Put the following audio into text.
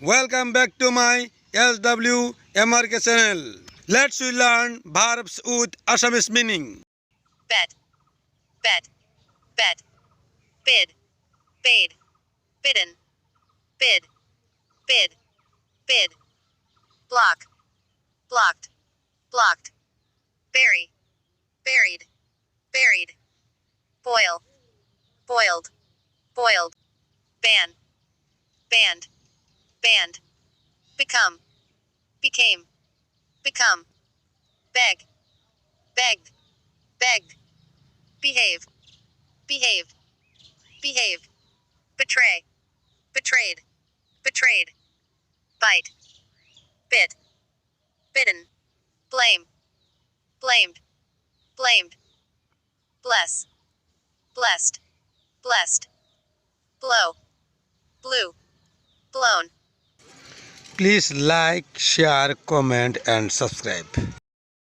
Welcome back to my SWMRK channel. Let's we learn verbs with assamese meaning. Bet, bet, bet, bid, bade, bidden, bid, bid, bid, block, blocked, blocked, bury, buried, buried, boil, boiled, boiled, ban, banned, banned, become, became, become, beg, begged, begged, behave, behaved, behaved, betray, betrayed, betrayed, bite, bit, bitten, blame, blamed, blamed, bless, blessed, blessed, blow, blew, blown. Please like, share, comment and subscribe.